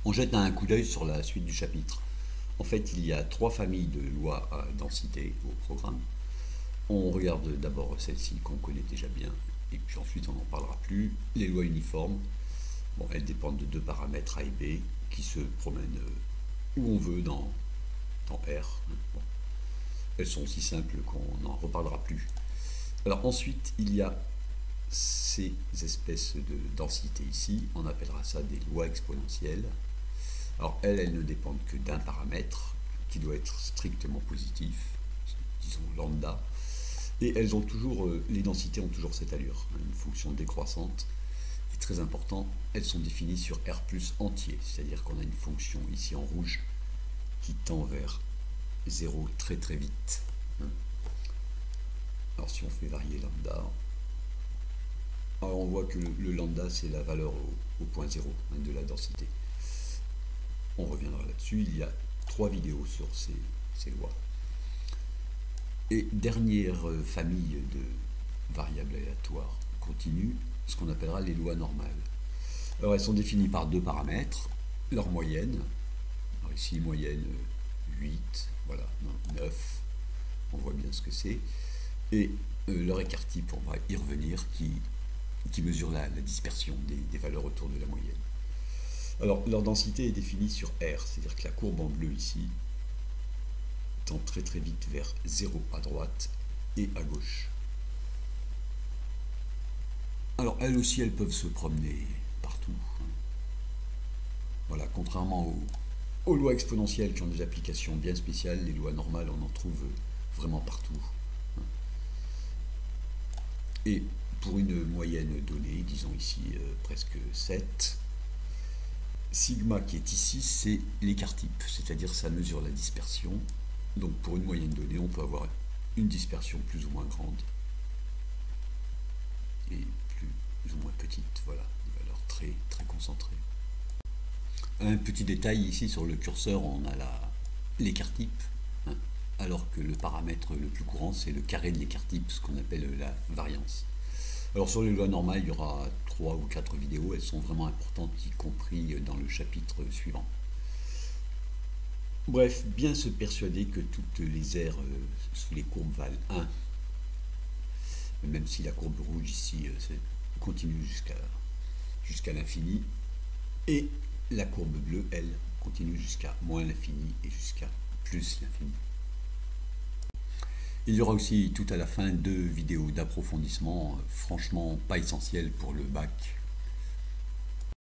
On jette un coup d'œil sur la suite du chapitre. En fait, il y a 3 familles de lois à densité au programme. On regarde d'abord celle-ci qu'on connaît déjà bien, et puis ensuite on n'en parlera plus. Les lois uniformes, bon, elles dépendent de 2 paramètres A et B qui se promènent où on veut dans R. Bon. Elles sont aussi simples qu'on n'en reparlera plus. Alors ensuite, il y a ces espèces de densité ici, on appellera ça des lois exponentielles. Alors elles ne dépendent que d'un paramètre qui doit être strictement positif, disons lambda, et elles ont toujours, les densités ont toujours cette allure, une fonction décroissante, et très important, elles sont définies sur R plus entier, c'est-à-dire qu'on a une fonction ici en rouge qui tend vers 0 très très vite. Alors si on fait varier lambda, alors on voit que le lambda c'est la valeur au point 0 de la densité. On reviendra là-dessus, il y a 3 vidéos sur ces lois. Et dernière famille de variables aléatoires continues, ce qu'on appellera les lois normales. Alors elles sont définies par 2 paramètres, leur moyenne, alors ici moyenne 8, voilà, 9, on voit bien ce que c'est, et leur écart type, on va y revenir, qui mesure la dispersion des valeurs autour de la moyenne. Alors, leur densité est définie sur R, c'est-à-dire que la courbe en bleu ici tend très très vite vers 0 à droite et à gauche. Alors, elles aussi, elles peuvent se promener partout. Voilà, contrairement aux lois exponentielles qui ont des applications bien spéciales, les lois normales, on en trouve vraiment partout. Et pour une moyenne donnée, disons ici presque 7, sigma qui est ici, c'est l'écart type, c'est-à-dire ça mesure la dispersion. Donc pour une moyenne donnée, on peut avoir une dispersion plus ou moins grande et plus ou moins petite, voilà, des valeurs très très concentrées. Un petit détail ici sur le curseur, on a l'écart type, alors que le paramètre le plus courant c'est le carré de l'écart type, ce qu'on appelle la variance. Alors sur les lois normales, il y aura 3 ou 4 vidéos, elles sont vraiment importantes, y compris dans le chapitre suivant. Bref, bien se persuader que toutes les aires sous les courbes valent 1, même si la courbe rouge ici continue jusqu'à l'infini, et la courbe bleue, elle, continue jusqu'à moins l'infini et jusqu'à plus l'infini. Il y aura aussi tout à la fin 2 vidéos d'approfondissement, franchement pas essentielles pour le bac,